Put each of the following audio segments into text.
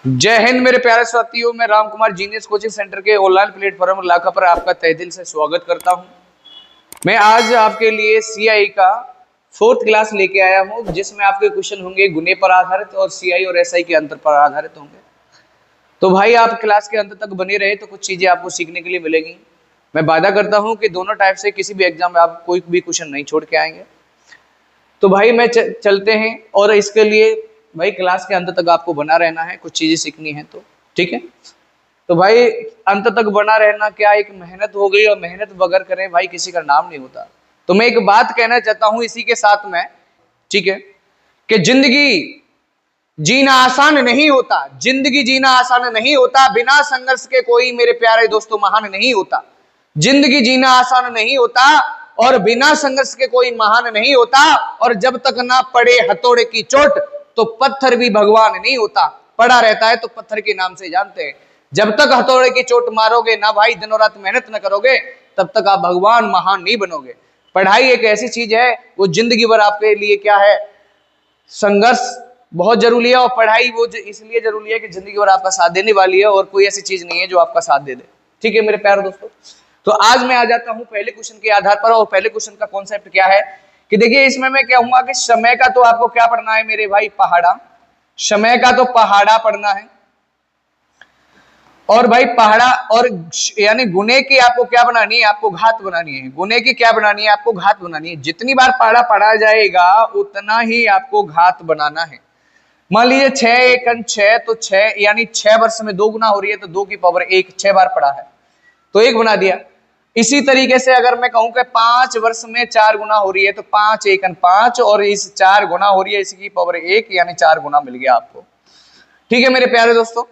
जय हिंद मेरे प्यारे साथियों, मैं Ram Kumar genius coaching centre के ऑनलाइन प्लेटफॉर्म लाखा पर आपका तहे दिल से स्वागत करता हूं। मैं आज आपके लिए सीआई का 4th क्लास लेके आया हूं, जिसमें आपके क्वेश्चन होंगे गुणे पर आधारित और सीआई और एसआई के अंतर पर आधारित होंगे। तो भाई आप क्लास के अंत तक बने रहे तो कुछ चीजें आपको सीखने के लिए मिलेंगी। मैं वादा करता हूँ कि दोनों टाइप से किसी भी एग्जाम में आप कोई भी क्वेश्चन नहीं छोड़ के आएंगे। तो भाई मैं चलते हैं, और इसके लिए भाई क्लास के अंत तक आपको बना रहना है, कुछ चीजें सीखनी है तो ठीक है। तो भाई अंत तक बना रहना क्या एक मेहनत हो गई, और मेहनत बगैर करें भाई किसी का नाम नहीं होता। तो मैं एक बात कहना चाहता हूं इसी के साथ में, ठीक है, कि जिंदगी जीना आसान नहीं होता, जिंदगी जीना आसान नहीं होता, बिना संघर्ष के कोई मेरे प्यारे दोस्तों महान नहीं होता। जिंदगी जीना आसान नहीं होता और बिना संघर्ष के कोई महान नहीं होता, और जब तक ना पड़े हथौड़े की चोट तो पत्थर भी भगवान नहीं होता। पड़ा रहता है तो पत्थर के नाम से जानते हैं। जब तक हथौड़े की चोट मारोगे ना भाई, दिनों रात मेहनत न करोगे, तब तक आप भगवान महान नहीं बनोगे। पढ़ाई एक ऐसी चीज है, वो जिंदगी भर आपके लिए क्या है, संघर्ष बहुत जरूरी है। और पढ़ाई वो इसलिए जरूरी है कि जिंदगी भर आपका साथ देने वाली है, और कोई ऐसी चीज नहीं है जो आपका साथ दे दे। ठीक है मेरे प्यारे दोस्तों, तो आज मैं आ जाता हूं पहले क्वेश्चन के आधार पर। और पहले क्वेश्चन का कॉन्सेप्ट क्या है कि देखिए, इसमें मैं कहूंगा कि समय का तो आपको क्या पढ़ना है मेरे भाई, पहाड़ा। समय का तो पहाड़ा पढ़ना है। और भाई पहाड़ा और यानी गुने की आपको क्या बनानी है, आपको घात बनानी है। गुने की क्या बनानी है, आपको घात बनानी है। जितनी बार पहाड़ा पढ़ा जाएगा उतना ही आपको घात बनाना है। मान लीजिए 6 एकन 6, तो 6 यानी 6 वर्ष में 2 गुना हो रही है, तो 2 की पावर 1, 6 बार पढ़ा है तो 1 बना दिया। इसी तरीके से अगर मैं कहूं कि 5 वर्ष में 4 गुना हो रही है, तो 5 एकन 5, और इस 4 गुना हो रही है, इसकी पावर 1 यानी 4 गुना मिल गया आपको। ठीक है मेरे प्यारे दोस्तों,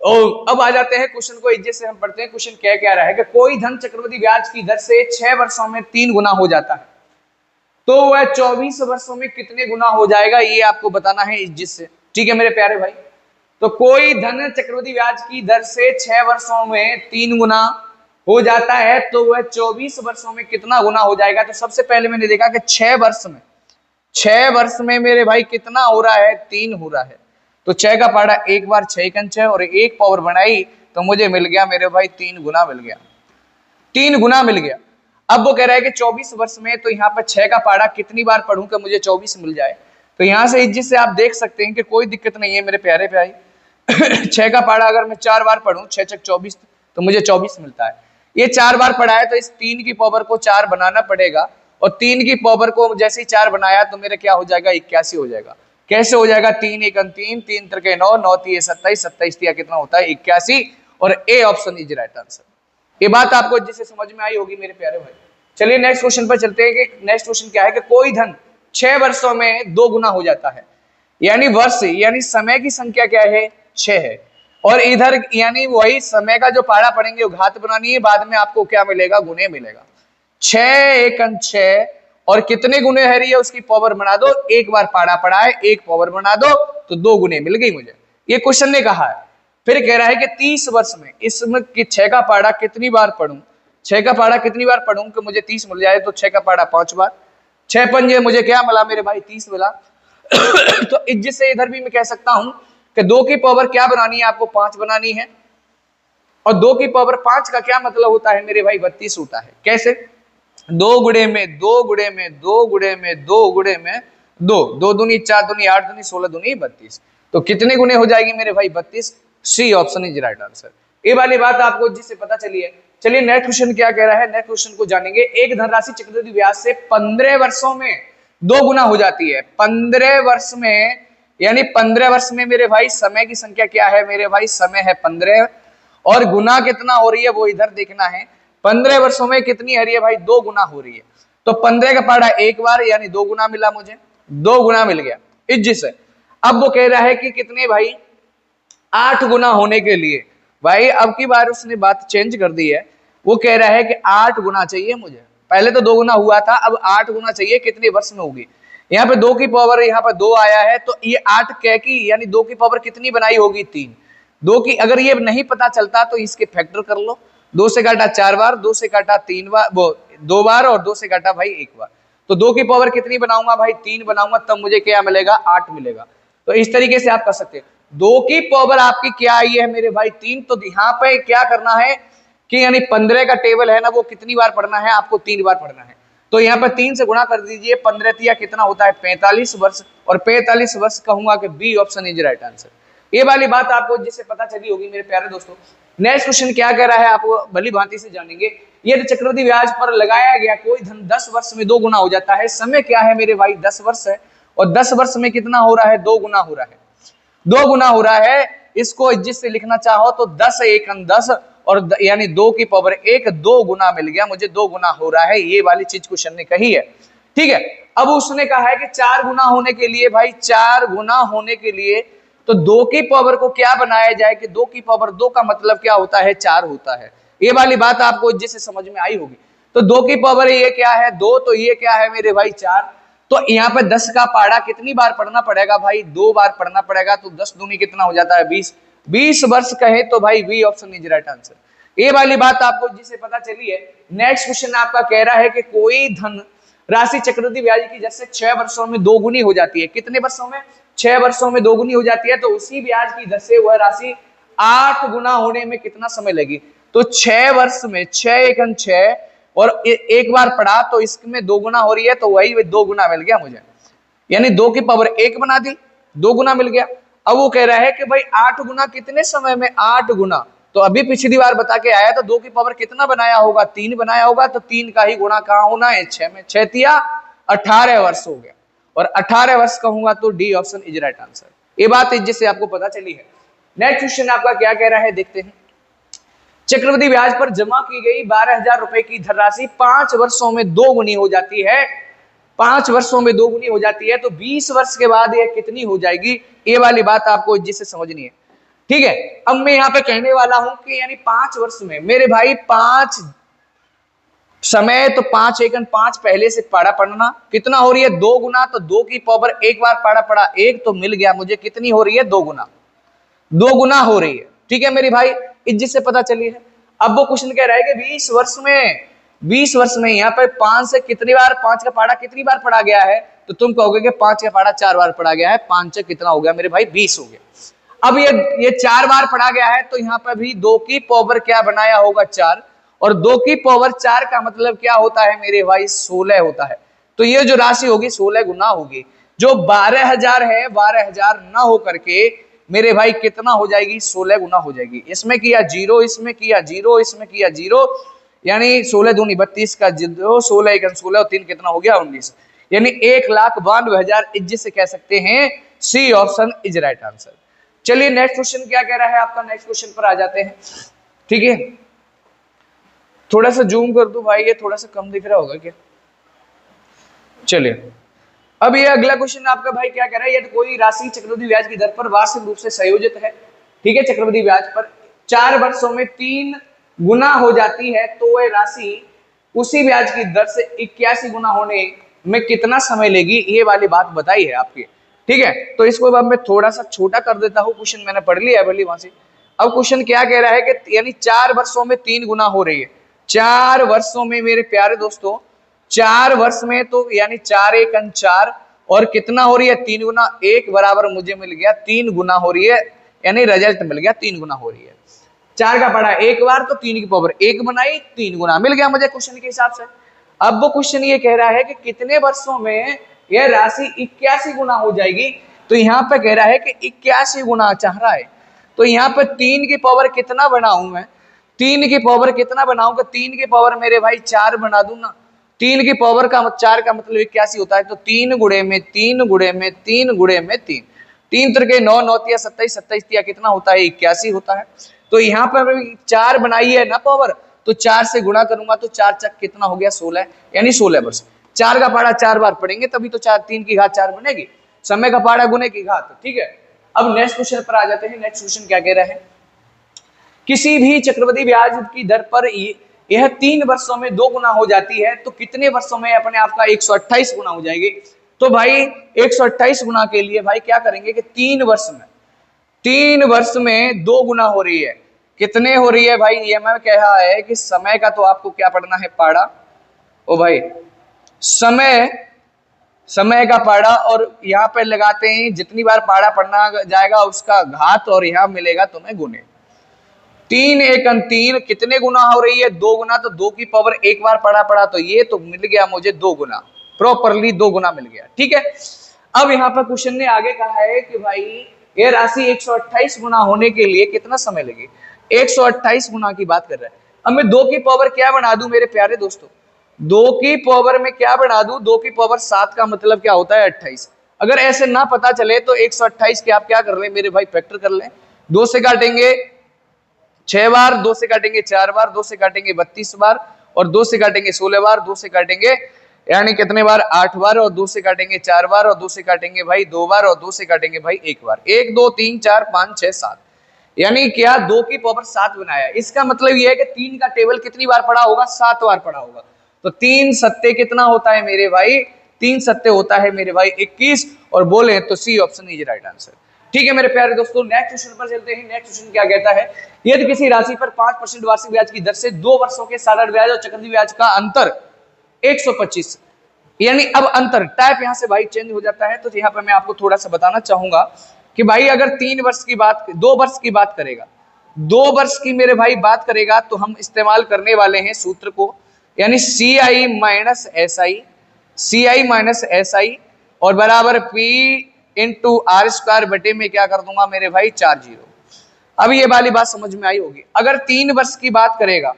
और अब आ जाते हैं क्वेश्चन को। इज्जत से हम पढ़ते हैं। क्वेश्चन क्या क्या रहा है कि कोई धन चक्रवृद्धि ब्याज की दर से 6 वर्षों में 3 गुना हो जाता है, तो वह 24 वर्षों में कितने गुना हो जाएगा, ये आपको बताना है इज्जत से। ठीक है मेरे प्यारे भाई, तो कोई धन चक्रवृद्धि ब्याज की दर से 6 वर्षों में 3 गुना हो जाता है, तो वह 24 वर्षों में कितना गुना हो जाएगा। तो सबसे पहले मैंने देखा कि 6 वर्ष में मेरे भाई कितना हो रहा है, 3 हो रहा है। तो 6 का पहाड़ा 1 बार 6 एकन 6, और 1 पावर बनाई तो मुझे मिल गया मेरे भाई 3 गुना मिल गया, 3 गुना मिल गया। अब वो कह रहा है कि 24 वर्ष में, तो यहाँ पर 6 का पहाड़ा कितनी बार पढ़ूं कि मुझे 24 मिल जाए। तो यहाँ से इज्जत से आप देख सकते हैं कि कोई दिक्कत नहीं है मेरे प्यारे भाई। 6 का पहाड़ा अगर मैं 4 बार पढ़ूं, 6 छक 24, तो मुझे 24 मिलता है। ये 4 बार पढ़ा है, तो इस 3 की पावर को 4 बनाना पड़ेगा, और 3 की पावर को जैसे ही 4 बनाया तो मेरा क्या हो जाएगा, 81 हो जाएगा। कैसे हो जाएगा, 3 एकन 3, 3 त्रिके 9, 9 3 27, 27 कितना होता है 81, और A option is right answer. ये बात आपको जिससे समझ में आई होगी मेरे प्यारे भाई। चलिए नेक्स्ट क्वेश्चन पर चलते हैं कि नेक्स्ट क्वेश्चन क्या है कि कोई धन 6 वर्षों में 2 गुना हो जाता है, यानी वर्ष यानी समय की संख्या क्या है, 6 है। और इधर यानी वही समय का जो पहाड़ा पढ़ेंगे वो घात बनानी है, बाद में आपको क्या मिलेगा, गुने मिलेगा। 6 एकन 6, और कितने गुने है रही है उसकी पावर बना दो। 1 बार पहाड़ा पढ़ा है, 1 पावर बना दो तो 2 गुने मिल गई मुझे। ये क्वेश्चन ने कहा है। फिर कह रहा है कि 30 वर्ष में इसमें 6 का पहाड़ा कितनी बार पढ़ूं, 6 का पहाड़ा कितनी बार पढ़ूं कि मुझे 30 मिल जाए। तो 6 का पहाड़ा 5 बार, 6 पंजे मुझे क्या मिला मेरे भाई, 30 मिला। तो इज्जत से इधर भी मैं कह सकता हूं कि 2 की पावर क्या बनानी है, आपको 5 बनानी है। और 2 की पावर 5 का क्या मतलब होता है मेरे भाई, 32 होता है। कैसे, 2 गुणे में 2 गुणे में 2 गुणे में 2 गुणे में 2, 2 दूनी 4 दूनी 8 दूनी 16 दूनी 32। तो कितने गुने हो जाएगी मेरे भाई, 32। C option is right answer. ये वाली बात आपको जिससे पता चली है। चलिए नेक्स्ट क्वेश्चन क्या कह रहा है, नेक्स्ट क्वेश्चन को जानेंगे। एक धनराशि चक्रवृद्धि ब्याज से 15 वर्षों में 2 गुना हो जाती है। 15 वर्ष में यानी 15 वर्ष में मेरे भाई समय की संख्या क्या है मेरे भाई, समय है 15, और गुना कितना हो रही है वो इधर देखना है। 15 वर्षों में कितनी हो रही है भाई, 2 गुना हो रही है। तो 15 का पहाड़ा 1 बार यानी 2 गुना मिला मुझे, 2 गुना मिल गया इज्जत से। अब वो कह रहा है कि कितने भाई, 8 गुना होने के लिए भाई, अब की बार उसने बात चेंज कर दी है। वो कह रहा है कि 8 गुना चाहिए मुझे। पहले तो 2 गुना हुआ था, अब 8 गुना चाहिए। कितने वर्ष में होगी, यहाँ पे 2 की पावर यहाँ पर 2 आया है, तो ये 8 कह की यानी 2 की पावर कितनी बनाई होगी, 3। 2 की अगर ये नहीं पता चलता तो इसके फैक्टर कर लो। 2 से काटा 4 बार, 2 से काटा 3 बार, वो 2 बार, और 2 से काटा भाई 1 बार। तो 2 की पावर कितनी बनाऊंगा भाई, 3 बनाऊंगा, तब मुझे क्या मिलेगा, 8 मिलेगा। तो इस तरीके से आप कर सकते हैं। 2 की पावर आपकी क्या आई है मेरे भाई 3। तो यहाँ पे क्या करना है कि यानी 15 का टेबल है ना, वो कितनी बार पढ़ना है आपको 3 बार पढ़ना है। तो यहाँ पर 3 से गुणा कर दीजिए, 15 तिया कितना होता है 45 वर्ष, और 45 वर्ष कहूंगा कि B option is right answer. ये वाली बात आपको जिससे पता चली होगी मेरे प्यारे दोस्तों। नेक्स्ट क्वेश्चन क्या कह रहा है आपको भली भांति से जानेंगे। यदि चक्रवृद्धि ब्याज पर लगाया गया कोई धन 10 वर्ष में 2 गुना हो जाता है, समय क्या है मेरे भाई 10 वर्ष है, और 10 वर्ष में कितना हो रहा है 2 गुना हो रहा है, 2 गुना हो रहा है। इसको जिससे लिखना चाहो तो 10 एकम 10 और यानी 2 की पावर 1, 2 गुना मिल गया मुझे, 2 गुना हो रहा है। ये वाली चीज क्वेश्चन ने कही है, ठीक है। अब उसने कहा है कि 4 गुना होने के लिए भाई 4 गुना होने के लिए तो 2 की पावर को क्या बनाया जाए कि 2 की पावर 2 का मतलब क्या होता है 4 होता है। ये वाली बात आपको जिससे समझ में आई होगी। तो 2 की पावर ये क्या है 2, तो ये क्या है मेरे भाई 4। तो यहाँ पे 10 का पाड़ा कितनी बार पढ़ना पड़ेगा भाई 2 बार पढ़ना पड़ेगा। तो 10 दूनी कितना हो जाता है 20, 20 वर्ष कहे तो भाई B option is right answer. ये वाली बात आपको जिससे पता चली है। नेक्स्ट क्वेश्चन आपका कह रहा है कि कोई धन राशि चक्रवृद्धि ब्याज की जैसे 6 वर्षों में 2 गुनी हो जाती है। कितने वर्षों में 6 वर्षों में 2 गुनी हो जाती है। तो उसी ब्याज की दर से वह राशि 8 गुना होने में कितना समय लगी। तो 6 वर्ष में 6 एकम 6 और एक बार पढ़ा तो इसमें 2 गुना हो रही है, तो वही 2 गुना मिल गया मुझे, यानी 2 की पावर 1 बना दी, 2 गुना मिल गया। अब वो कह रहा है कि भाई 8 गुना कितने समय में 8 गुना, तो अभी पिछली बार बता के आया तो 2 की पावर कितना बनाया होगा 3 बनाया होगा। तो 3 का ही गुणा कहां होना है 6 में, 6 तिया 18 वर्ष हो गया, और 18 वर्ष कहूंगा तो D option is right answer. ये बात जिससे आपको पता चली है। नेक्स्ट क्वेश्चन आपका क्या कह रहा है देखते हैं। चक्रवृद्धि ब्याज पर जमा की गई 12,000 रुपए की धनराशि 5 वर्षों में 2 गुनी हो जाती है। 5 वर्षों में 2 गुनी हो जाती है, तो 20 वर्ष के बाद यह कितनी हो जाएगी। ये वाली बात आपको जिससे समझनी है, ठीक है। अब मैं यहाँ पे कहने वाला हूं कि यानी 5 वर्ष में मेरे भाई 5 समय, तो 5 एकम 5 पहले से पाड़ा पढ़ना कितना हो रही है 2 गुना। तो 2 की पावर एक बार पाड़ा पड़ा 1, तो मिल गया मुझे कितनी हो रही है 2 गुना, 2 गुना हो रही है, ठीक है मेरी भाई जिससे पता चली है। अब वो क्वेश्चन कह रहा है कि 20 वर्ष में यहाँ पर 5 से कितनी बार 5 का पाड़ा कितनी बार पढ़ा गया है। तो तुम कहोगे कि 5 का पाड़ा 4 बार पढ़ा गया है, 5 से कितना हो गया मेरे भाई 20 हो गया। अब ये 4 बार पढ़ा गया है, तो यहाँ पर भी 2 की पावर क्या बनाया होगा 4, और 2 की पावर 4 का मतलब क्या होता है मेरे भाई 16 होता है। तो ये जो राशि होगी 16 गुना होगी। जो 12,000 है 12,000 ना हो करके मेरे भाई कितना हो जाएगी 16 गुना हो जाएगी। इसमें किया 0, इसमें किया 0, इसमें किया 0, यानी 16 दूनी 32 का 0, 16 एकम 16 और 3 कितना हो गया 19, यानी 1,92,000 जिससे कह सकते हैं C option is right answer. चलिए नेक्स्ट क्वेश्चन क्या कह रहा है आपका। नेक्स्ट क्वेश्चन पर आ जाते हैं, ठीक है। थोड़ा सा जूम कर दूं भाई, ये थोड़ा सा कम दिख रहा होगा क्या। चलिए अब ये अगला क्वेश्चन आपका भाई क्या कह रहा है। यदि कोई राशि चक्रवृद्धि ब्याज की दर पर वार्षिक रूप से संयोजित है, ठीक है, चक्रवृद्धि ब्याज पर 4 वर्षों में 3 गुना हो जाती है, तो वह राशि उसी ब्याज की दर से 81 गुना होने में कितना समय लेगी। ये वाली बात बताई है आपकी, ठीक है। तो इसको अब मैं थोड़ा सा छोटा कर देता हूँ, क्वेश्चन मैंने पढ़ लिया है भली वहां से। अब क्वेश्चन क्या कह रहा है कि यानी 4 वर्षों में 3 गुना हो रही है। 4 वर्षों में मेरे प्यारे दोस्तों 4 वर्ष में, तो यानी 4 एकम 4 और कितना हो रही है 3 गुना, 1 बराबर मुझे मिल गया 3 गुना हो रही है, यानी रिजल्ट मिल गया 3 गुना हो रही है। 4 का पढ़ा एक बार तो 3 की पावर 1 बनाई, 3 गुना मिल गया मुझे क्वेश्चन के हिसाब से। अब वो क्वेश्चन ये कह रहा है कि कितने वर्षों में यह राशि 81 गुना हो जाएगी। तो यहाँ पे कह रहा है कि 81 गुना चाह रहा है। तो यहाँ पे 3 की पावर कितना बनाऊं मैं, 3 की पावर कितना बनाऊंगा, 3 की पावर मेरे भाई 4 बना दूं ना। 3 की पावर का 4 का मतलब 81 होता है। तो 3 गुणे में 3 गुणे में 3 गुणे में 3, 3 तिरके 9, 9 तिया 27, 27 तिया कितना होता है 81 होता है। तो यहाँ पर 4 बनाई है ना पावर, तो 4 से गुणा करूंगा तो 4 चक कितना हो गया 16, यानी 16 वर्ष। 4 का पाड़ा 4 बार पढ़ेंगे तभी तो 4 3 की घात 4 बनेगी, समय का पाड़ा गुने की घात, ठीक है। अब नेक्स्ट क्वेश्चन पर आ जाते हैं। नेक्स्ट क्वेश्चन क्या कह रहा है। किसी भी चक्रवृद्धि ब्याज की दर पर यह 3 वर्षों में 2 गुना हो जाती है, तो कितने वर्षों में अपने आप का 128 गुना हो जाएगी। तो भाई 128 गुना के लिए भाई क्या करेंगे कि 3 वर्ष में 2 गुना हो रही है। कितने हो रही है भाई, ये मैं कहा है कि समय का तो आपको क्या पढ़ना है पाड़ा। ओ भाई समय का पाड़ा, और यहाँ पे लगाते हैं जितनी बार पाड़ा पढ़ना जाएगा उसका घात, और यहाँ मिलेगा तुम्हें गुने। 3 एकम 3 कितने गुना हो रही है? 2 गुना। तो 2 की पावर एक बार पढ़ा तो ये तो मिल गया मुझे 2 गुना, प्रॉपरली 2 गुना मिल गया। ठीक है, अब यहाँ पर क्वेश्चन ने आगे कहा है कि भाई ये राशि 128 गुना होने के लिए कितना समय लगे? 128 गुना की बात कर रहा है। अब मैं 2 की पावर क्या बना दूं मेरे प्यारे दोस्तों? 2 की पावर में क्या बना दूं? 2 की पावर 7 का मतलब क्या होता है? 28। अगर ऐसे ना पता चले तो 128 के आप क्या कर ले मेरे भाई? फैक्टर कर लें। 2 से काटेंगे 6 बार, 2 से काटेंगे 4 बार, 2 से काटेंगे 32 बार, और 2 से काटेंगे 16 बार, 2 से काटेंगे यानी कितने बार? 8 बार, और 2 से काटेंगे 4 बार, और 2 से काटेंगे भाई 2 बार, और 2 से काटेंगे भाई 1 बार। 1 2 3 4 5 6 7, यानी क्या 2 की पावर 7 बनाया। इसका मतलब यह है कि 3 का टेबल कितनी बार पढ़ा होगा? 7 बार पढ़ा होगा। तो 3 सत्ते कितना होता है मेरे भाई? 3 सत्ते होता है मेरे भाई 21, और बोले तो C option is right answer. ठीक है मेरे प्यारे दोस्तों, नेक्स्ट क्वेश्चन पर चलते हैं। नेक्स्ट क्वेश्चन क्या कहता है? यदि किसी राशि पर 5% वार्षिक ब्याज की दर से 2 वर्षों के साधारण ब्याज और चक्रवृद्धि ब्याज का अंतर 125, यानी अब अंतर टाइप यहां से भाई चेंज हो जाता है। तो यहाँ पर मैं आपको थोड़ा सा बताना चाहूंगा कि भाई अगर 3 वर्ष की बात, 2 वर्ष की बात करेगा, 2 वर्ष की मेरे भाई बात करेगा, तो हम इस्तेमाल करने वाले हैं सूत्र को, यानी C I minus S I, C I minus S I, और बराबर पी इंटू आर स्क्वायर बटे में क्या कर दूंगा मेरे भाई? 4 जीरो। अब ये वाली बात समझ में आई होगी। अगर 3 वर्ष की बात करेगा,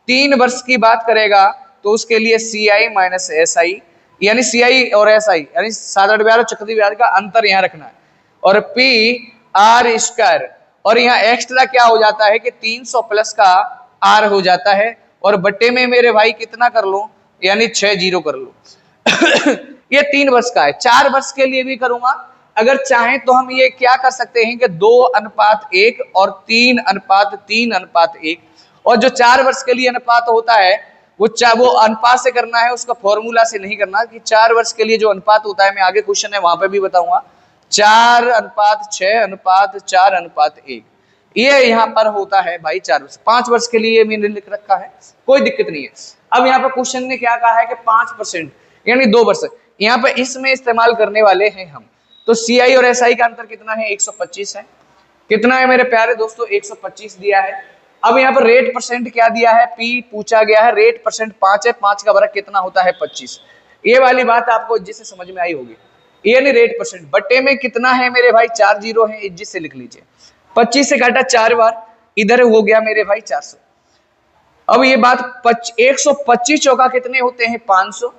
3 वर्ष की बात करेगा, तो उसके लिए सी आई माइनस एस आई, यानी सी आई और एस आई यानी साधारण ब्याज और चक्रवृद्धि ब्याज का अंतर यहाँ रखना है, और पी आर स्क्वायर, और यहाँ एक्स्ट्रा क्या हो जाता है कि 300 प्लस का आर हो जाता है, और बटे में मेरे भाई कितना कर लो? यानी 6 जीरो कर लो। ये 3 वर्ष का है। 4 वर्ष के लिए भी करूंगा, अगर चाहें तो हम ये क्या कर सकते हैं कि 2:1 और 3:3:1, और जो 4 वर्ष के लिए अनुपात होता है वो अनुपात से करना है, उसका फॉर्मूला से नहीं करना। कि 4 वर्ष के लिए जो अनुपात होता है, मैं आगे क्वेश्चन है वहां पे भी बताऊंगा, 4:6:4:1, ये यहाँ पर होता है भाई 4 वर्ष। 5 वर्ष के लिए मैंने लिख रखा है, कोई दिक्कत नहीं है। अब यहाँ पर क्वेश्चन ने क्या कहा है कि 5% यानी 2 वर्ष, यहाँ पे इसमें इस्तेमाल करने वाले हैं हम। तो सी आई और एस आई का अंतर कितना है? 125 है। कितना है मेरे प्यारे दोस्तों? 125 दिया है। अब यहाँ पर रेट परसेंट क्या दिया है? पी पूछा गया है। रेट परसेंट 5 है, 5 का वर्ग कितना होता है? 25। ये वाली बात आपको जिससे समझ में आई होगी, ये नहीं रेट परसेंट। बट्टे में कितना है मेरे भाई? 4 जीरो है, जिससे लिख लीजिए। 25 से काटा 4 बार, इधर हो गया मेरे भाई 400। अब ये बात 125 चौका कितने होते हैं? 500।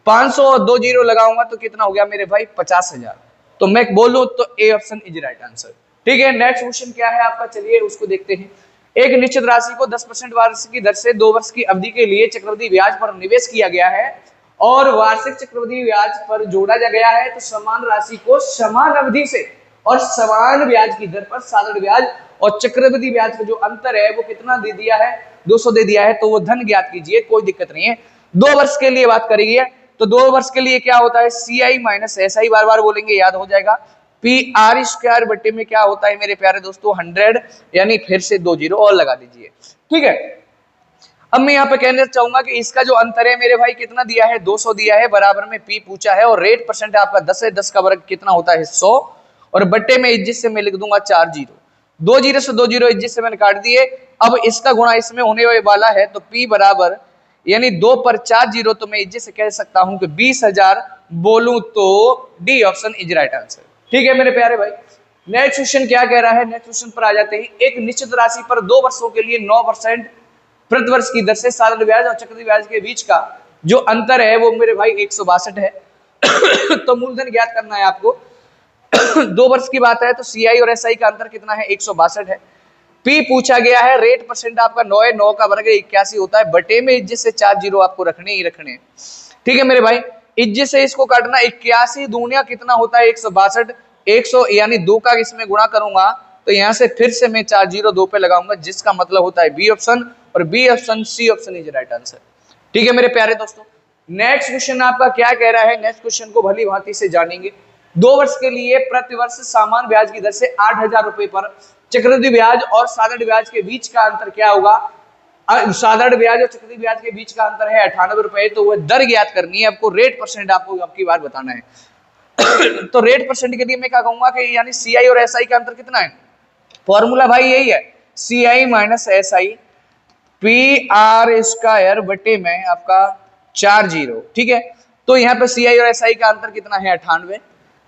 500 और 2 जीरो लगाऊंगा तो कितना हो गया मेरे भाई? 50,000। तो मैं बोलूं तो A option is right answer. ठीक है, नेक्स्ट क्वेश्चन क्या है आपका? चलिए उसको देखते हैं। एक निश्चित राशि को 10% वार्षिक की दर से 2 वर्ष की अवधि के लिए चक्रवृद्धि ब्याज पर निवेश किया गया है और वार्षिक चक्रवृद्धि ब्याज पर जोड़ा जा गया है, तो समान राशि को समान अवधि से और समान ब्याज की दर पर साधारण ब्याज और चक्रवृद्धि ब्याज का जो अंतर है वो कितना दे दिया है? 200 दे दिया है। तो वो धन ज्ञात कीजिए, कोई दिक्कत नहीं है। 2 वर्ष के लिए बात करेगी, तो 2 वर्ष के लिए क्या होता है? सी आई माइनस एस आई, बार बार बोलेंगे याद हो जाएगा। पी आर स्क्वायर बटे में क्या होता है मेरे प्यारे दोस्तों? 100, यानी फिर से 2 जीरो और लगा दीजिए। ठीक है, अब मैं यहाँ पे कहना चाहूंगा कि इसका जो अंतर है मेरे भाई कितना दिया है? 200 दिया है, बराबर में पी पूछा है, और रेट परसेंट आपका 10 है, 10 का वर्ग कितना होता है? 100, और बट्टे में इज्जत से मैं लिख दूंगा 4 जीरो। 2 जीरो से 2 जीरो इज्जत से मैंने काट दिए। अब इसका गुणा इसमें होने वाला है, तो पी बराबर यानी 2 पर 4 जीरो, तो मैं इज्जत से कह सकता हूं कि 20,000। बोलूं तो D option is right answer. ठीक है मेरे प्यारे भाई, नेक्स्ट क्वेश्चन क्या कह रहा है? नेक्स्ट क्वेश्चन पर आ जाते हैं। एक निश्चित राशि पर 2 वर्षों के लिए 9% प्रति वर्ष की दर से साधारण ब्याज और चक्रवृद्धि ब्याज के बीच का जो अंतर है वो मेरे भाई 162 है। तो मूलधन ज्ञात करना है आपको। 2 वर्ष की बात है तो सी आई और एस आई का अंतर कितना है? 162 है। पी पूछा गया है, रेट परसेंट आपका 9 है, 9 का वर्ग 81 होता है, बटे में इज्जत से 4 जीरो आपको रखने ही रखने। ठीक है मेरे भाई, इज्जत से इसको काटना, 81 दूनिया कितना होता है? 162। 100 यानी 2 का इसमें गुणा करूंगा तो यहां से फिर से मैं 4 जीरो 2 पे लगाऊंगा, जिसका मतलब होता है बी ऑप्शन, और B option C option is right answer. ठीक है मेरे प्यारे दोस्तों, नेक्स्ट क्वेश्चन आपका क्या कह रहा है? नेक्स्ट क्वेश्चन को भली भांति से जानेंगे। 2 वर्ष के लिए प्रति वर्ष समान ब्याज की दर से 8,000 रुपए पर चक्रवृद्धि ब्याज और साधारण ब्याज के बीच का अंतर क्या होगा? साधारण ब्याज और चक्रवृद्धि ब्याज के बीच का अंतर है 98 रुपए, तो वह दर ज्ञात करनी है आपको, रेट परसेंट आपको आपकी बार बताना है। तो रेट परसेंट के लिए मैं क्या कहूंगा कि यानी सीआई और एसआई का अंतर कितना है, फॉर्मूला भाई यही है, CI minus SI P R square बटे में आपका 40, ठीक है। तो यहाँ पे सीआई और एसआई का अंतर कितना है,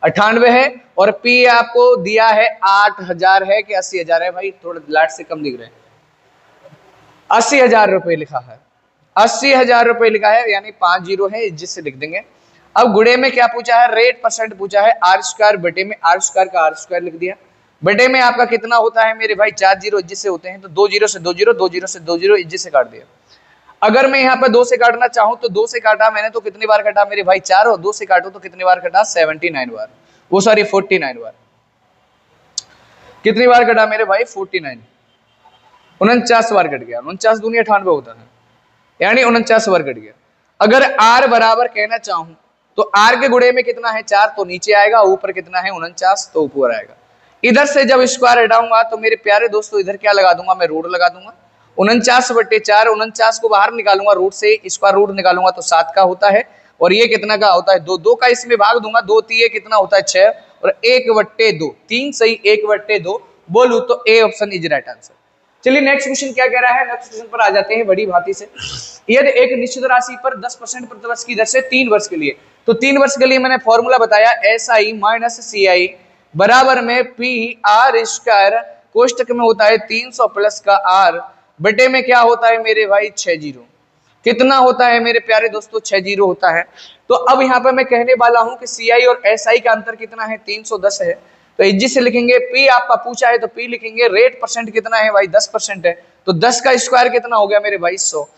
98 है, और पी आपको दिया है 8000 है कि 80,000 है, भाई थोड़ा लाइट से कम दिख रहे हैं, 80,000 रुपए लिखा है, 80,000 रुपए लिखा है, यानी 50 है, जिससे लिख देंगे। अब गुणे में क्या पूछा है, रेट परसेंट पूछा है, आर स्क्वायर बटे में आर स्क्वायर का आर स्क्वायर लिख दिया, बटे में आपका कितना होता है मेरे भाई 4 जीरो जिससे होते हैं, तो 2 जीरो से 2 जीरो, 2 जीरो से 2 जीरो जिससे काट दिया। अगर मैं यहाँ पर 2 से काटना चाहूं तो 2 से काटा मैंने तो कितनी बार काटा मेरे भाई 4, और 2 से काटो तो कितनी बार काटा 79 बार, वो सॉरी 49 बार, कितनी बार कटा मेरे भाई 49, 49 बार कट गया, 49 दूनी 98 होता है, यानी 49 बार कट गया। अगर आर बराबर कहना चाहूं तो आर के गुणे में कितना है 4, तो नीचे आएगा, ऊपर कितना है 49, तो ऊपर आएगा। इधर से जब स्क्वायर हटाऊंगा तो मेरे प्यारे दोस्तों इधर क्या लगा दूंगा, मैं रूट लगा दूंगा, 49/4, 49 को बाहर निकालूंगा रूट से, स्क्वायर रूट निकालूंगा तो 7 का होता है, और ये कितना का होता है 2, 2 का इसमें भाग दूंगा, 2 3 कितना होता है 6, और 1/2, 3 सही 1/2 बोलू तो A option is right answer. चलिए नेक्स्ट क्वेश्चन क्या कह रहा है, नेक्स्ट क्वेश्चन पर आ जाते हैं बड़ी भांति से। यदि एक निश्चित राशि पर 10% प्रतिवर्ष की दर से 3 वर्ष के लिए, तो 3 वर्ष के लिए मैंने फॉर्मूला बताया एसआई माइनस सीआई बराबर में पी आर स्क्वायर, कोष्टक में होता है 300 प्लस का आर, बटे में क्या होता है मेरे भाई 60, कितना होता है मेरे प्यारे दोस्तों 60 होता है। तो अब यहाँ पर मैं कहने वाला हूं कि सीआई और एसआई का अंतर कितना है 310 है, तो इजी से लिखेंगे, पी आपका पूछा है तो पी लिखेंगे, रेट परसेंट कितना है भाई 10% है, तो 10 का स्क्वायर कितना हो गया मेरे भाई 100,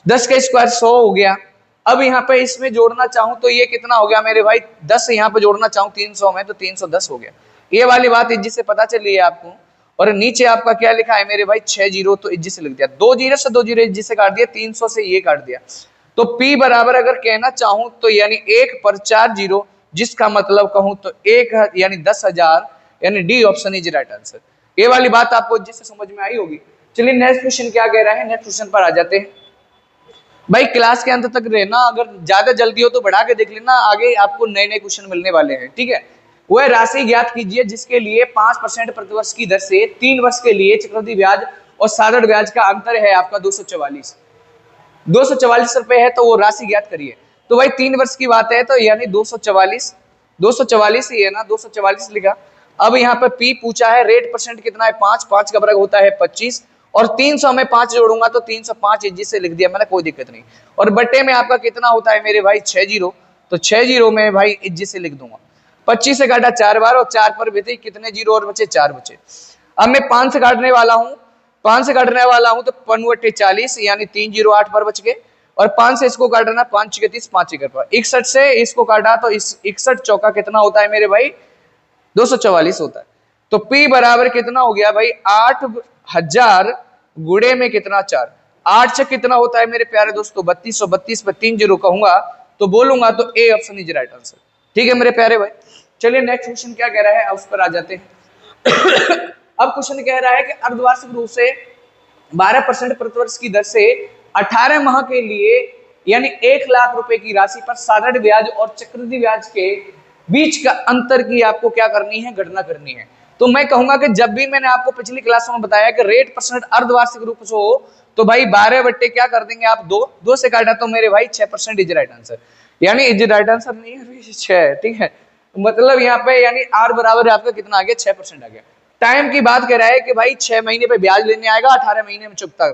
10 का स्क्वायर 100 हो गया। अब यहाँ पे इसमें जोड़ना चाहूं तो ये कितना हो गया मेरे भाई 10, यहाँ पे जोड़ना चाहूं 300 में तो 310 हो गया, ये वाली बात इज्जी से पता चल रही है आपको। और नीचे आपका क्या लिखा है मेरे भाई 60, तो इज्जी से लिख दिया, 2 जीरो से 2 जीरो इज्जी से काट दिया, 300 से ये काट दिया, तो P बराबर अगर कहना चाहूं तो यानी 1 पर 4 जीरो, जिसका मतलब कहूं तो 1 यानी 10,000, यानी D option is right answer. ये वाली बात आपको जिससे समझ में आई होगी। चलिए नेक्स्ट क्वेश्चन क्या कह रहा है, नेक्स्ट क्वेश्चन पर आ जाते हैं। भाई क्लास के अंत तक रहना, अगर ज्यादा जल्दी हो तो बढ़ा के देख लेना, आगे आपको नए नए क्वेश्चन मिलने वाले हैं, ठीक है। वह राशि ज्ञात कीजिए जिसके लिए 5% प्रतिवर्ष की दर से 3 वर्ष के लिए चक्रवृद्धि ब्याज और साधारण ब्याज का अंतर है आपका 244 रुपए है, तो वो राशि ज्ञात करिए। तो भाई 3 वर्ष की बात है तो यानी 244 ही है ना, 244 लिखा। अब यहाँ पे P पूछा है, रेट परसेंट कितना है 5, 5 का वर्ग होता है 25, और 300 में 5 जोड़ूंगा तो 305 इजी से लिख दिया मैंने, कोई दिक्कत नहीं। और बटे में आपका कितना होता है मेरे भाई 60, तो 60 में भाई इजी से लिख दूंगा, 25 से काटा 4 बार, और 4 पर भी कितने जीरो और बचे 4 बचे। अब मैं 5 से काटने वाला हूँ, 5 से काटने वाला हूँ तो 5/40 यानी 3 जीरो 8 पर बच गए, और 5 से इसको काटना 5 के 30, 5 के 61 से इसको काटा तो इस 61 चौका कितना होता है मेरे भाई 244 होता है। तो P बराबर कितना हो गया भाई 8000 गुणे में कितना 4, 8 से कितना होता है मेरे प्यारे दोस्तों 3232 पे 3 जीरो कहूंगा तो बोलूंगा तो A option is right answer, ठीक है मेरे प्यारे भाई। चलिए नेक्स्ट क्वेश्चन क्या कह रहा है, अब उस पर आ जाते हैं। अब क्वेश्चन कह रहा है कि अर्धवार्षिक रूप से 12% प्रतिवर्ष की दर से 18 माह के लिए यानी 1 लाख रुपए की राशि पर साधारण ब्याज और चक्रवृद्धि ब्याज के बीच का अंतर की आपको क्या करनी है, गणना करनी है। तो मैं कहूंगा कि जब भी मैंने आपको पिछली क्लासों में बताया कि रेट परसेंट अर्धवार्षिक रूप से हो तो भाई 12 बट्टे क्या कर देंगे आप 2 से काटा तो मेरे भाई 6% इज राइट आंसर, यानी इज राइट आंसर नहीं है 6, ठीक है। मतलब यहाँ पे यानी आर बराबर आपका कितना आ गया 6% आ गया। टाइम की बात कर रहा है कि भाई 6 महीने पे ब्याज लेने आएगा, 18 महीने में चुकता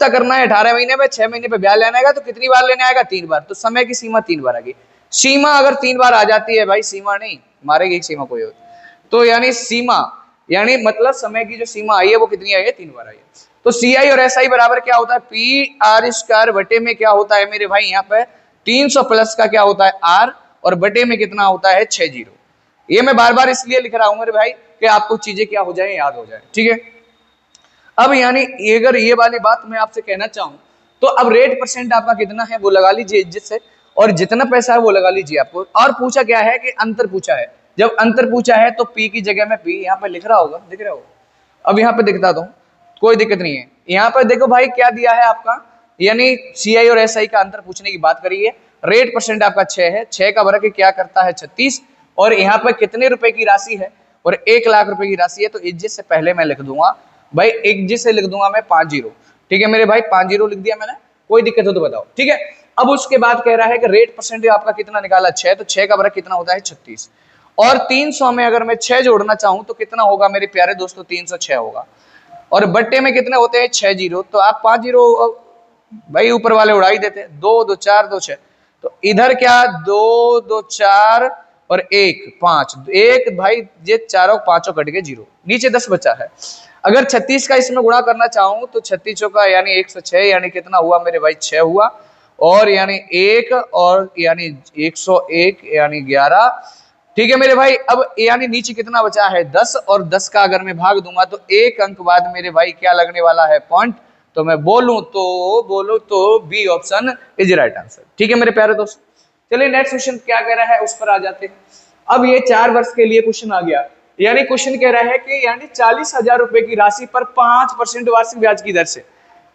करना है 18 महीने में, 6 महीने पे ब्याज लेने आएगा तो कितनी बार लेने आएगा 3 बार, तो समय की सीमा 3 बार आ गई। सीमा अगर 3 बार आ जाती है भाई, सीमा नहीं मारेगी सीमा कोई और, तो यानी सीमा यानी मतलब समय की जो सीमा आई है वो कितनी आई है 3 बार आई है। तो सी आई और एस आई बराबर क्या होता है पी आर स्क्वायर बटे में क्या होता है मेरे भाई यहाँ पे 300 प्लस का क्या होता है आर, और बटे में कितना होता है 60। ये मैं बार बार इसलिए लिख रहा हूं मेरे भाई कि आपको चीजें क्या हो जाए याद हो जाए, ठीक है। अब यानी अगर ये वाली बात मैं आपसे कहना चाहूं तो अब रेट परसेंट आपका कितना है वो लगा लीजिए इज्जत से, और जितना पैसा है वो लगा लीजिए आपको। और पूछा क्या है कि अंतर पूछा है, जब अंतर पूछा है तो पी की जगह में पी यहाँ पे लिख रहा होगा, दिख रहा होगा। अब यहाँ पे दिखता हूं कोई दिक्कत नहीं है, यहाँ पर देखो भाई क्या दिया है आपका, यानी सीआई और एसआई का अंतर पूछने की बात करी है। रेट परसेंट आपका 6 है, 6 का वर्ग क्या करता है 36, और यहाँ पर कितने रुपए की राशि है और 1 लाख रुपए की राशि है। तो इज्जत से पहले मैं लिख दूंगा भाई, इज्जत से लिख दूंगा मैं 50, ठीक है मेरे भाई 50 लिख दिया मैंने, कोई दिक्कत हो तो बताओ, ठीक है। अब उसके बाद कह रहा है कि रेट परसेंट आपका कितना निकाला 6, तो 6 का वर्ग कितना होता है 36, और 300 में अगर मैं 6 जोड़ना चाहूं तो कितना होगा मेरे प्यारे दोस्तों 306 होगा, और बट्टे में कितने होते हैं 6 जीरो, तो आप 5 जीरो भाई ऊपर वाले उड़ा ही देते, 2 2 4 2 6, तो इधर क्या 2 2 4 और 1 5, 1 भाई ये चारों पांचों कट गए जीरो, नीचे 10 बचा है। अगर 36 का इसमें गुणा करना चाहूं तो 36 का यानी 106, यानी कितना हुआ मेरे भाई 6 हुआ, और यानी 1 और यानी 101 यानी 11, ठीक है मेरे भाई। अब यानी नीचे कितना बचा है 10, और 10 का अगर मैं भाग दूंगा तो एक अंक बाद मेरे भाई क्या लगने वाला है पॉइंट, तो मैं बोलूं तो B option is right answer, ठीक है मेरे प्यारे दोस्त। चलिए नेक्स्ट क्वेश्चन क्या कह रहा है उस पर आ जाते हैं। अब ये 4 वर्ष के लिए क्वेश्चन आ गया, यानी क्वेश्चन कह रहा है कि यानी 40,000 रुपए की राशि पर 5% वार्षिक ब्याज की दर से,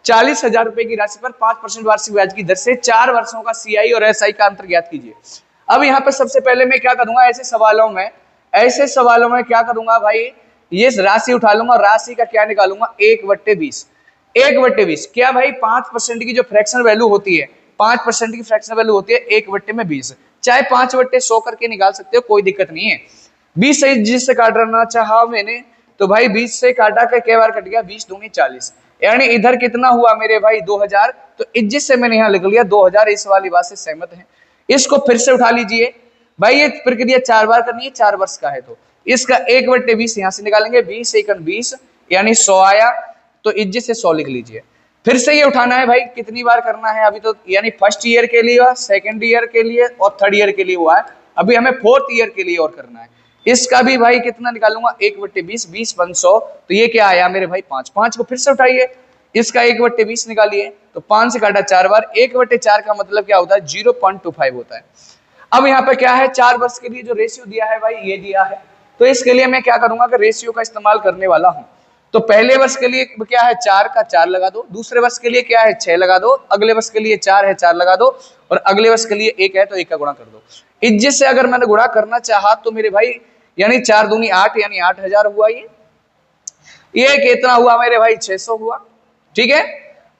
40,000 रुपए की राशि पर 5% वार्षिक ब्याज की दर से 4 वर्षों का सीआई और एसआई का अंतर ज्ञात कीजिए। अब यहाँ पे सबसे पहले मैं क्या करूंगा, ऐसे सवालों में क्या करूंगा भाई, ये राशि उठा लूंगा, राशि का क्या निकालूंगा 1/20, 1/20 क्या भाई 5% की जो फ्रैक्शन वैल्यू होती है, 5% की फ्रैक्शन वैल्यू होती है 1/20, चाहे 5/100 करके निकाल सकते हो, कोई दिक्कत नहीं है। 20 से जिससे काटना चाहा मैंने, तो भाई 20 से काटा का क्या बार कट गया 20 दूनी 40, यानी इधर कितना हुआ मेरे भाई 2000, तो इज्जत से मैंने यहाँ लिख लिया 2000, इस वाली बात से सहमत है। इसको फिर से उठा लीजिए भाई, ये प्रक्रिया 4 बार करनी है, 4 वर्ष का है, तो इसका 1/20 यहाँ से निकालेंगे, 20 1 20 यानी 100 आया, तो इज्जत से 100 लिख लीजिए। फिर से ये उठाना है भाई, कितनी बार करना है अभी तो, यानी फर्स्ट ईयर के लिए, सेकंड ईयर के लिए और थर्ड ईयर के लिए हुआ है, अभी हमें फोर्थ ईयर के लिए और करना है। इसका भी भाई कितना निकालूंगा 1/20, 20 100, तो ये क्या आया मेरे भाई 5, 5 को फिर से उठाइए, इसका 1/20 निकालिए, तो 5 से काटा 4 बार, 1/4 का मतलब क्या होता है 0.25 होता है। अब यहाँ पे क्या है 4 वर्ष के लिए जो रेशियो दिया है भाई ये दिया है, तो इसके लिए मैं क्या करूंगा कि रेशियो का इस्तेमाल करने वाला हूं। तो पहले वर्ष के लिए क्या है 4 का 4 लगा दो, दूसरे वर्ष के लिए क्या है 6 लगा दो, अगले वर्ष के लिए 4 है 4 लगा दो, और अगले वर्ष के लिए 1 है तो 1 का गुणा कर दो। इज्जत से अगर मैंने गुणा करना चाहा तो मेरे भाई यानी 4 दूनी 8 यानी 8000 हुआ, ये कितना हुआ मेरे भाई 600 हुआ, ठीक है।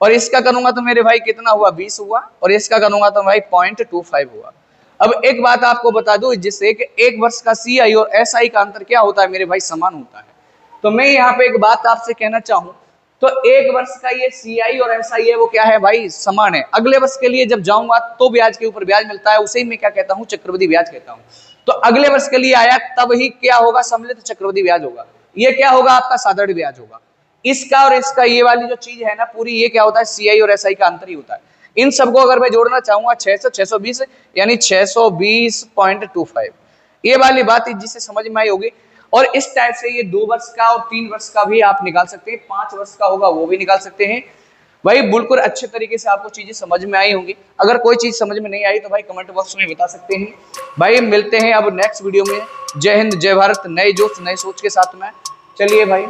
और इसका करूंगा तो मेरे भाई कितना हुआ 20 हुआ, और इसका करूंगा तो भाई 0.25 हुआ। अब एक बात आपको बता दूं, जिससे कि 1 वर्ष का सीआई और एसआई का अंतर क्या होता है मेरे भाई समान होता है। तो मैं यहाँ पे एक बात आपसे कहना चाहूं, तो 1 वर्ष का ये सीआई और एसआई है वो क्या है भाई समान है। अगले वर्ष के लिए जब जाऊंगा तो ब्याज के ऊपर ब्याज मिलता है, उसे ही मैं क्या कहता हूं चक्रवृद्धि ब्याज कहता हूं। तो अगले वर्ष के लिए आया तब ही क्या होगा सम्मिलित चक्रवृद्धि ब्याज होगा, ये क्या होगा आपका साधारण ब्याज होगा। इसका और इसका ये वाली जो चीज है ना पूरी, ये क्या होता है सीआई और एसआई का अंतर ही होता है। इन सबको अगर मैं जोड़ना चाहूंगा 600 620 यानी 620.25, ये वाली बात जिसे समझ में आई होगी। और इस टाइप से ये 2 वर्ष का और 3 वर्ष का भी आप निकाल सकते हैं, 5 वर्ष का होगा वो भी निकाल सकते हैं। भाई बिल्कुल अच्छे तरीके से आपको चीजें समझ में आई होंगी। अगर कोई चीज समझ में नहीं आई तो भाई कमेंट बॉक्स में बता सकते हैं। भाई मिलते हैं अब नेक्स्ट वीडियो में। जय हिंद जय भारत, नए जोश नए सोच के साथ में। चलिए भाई।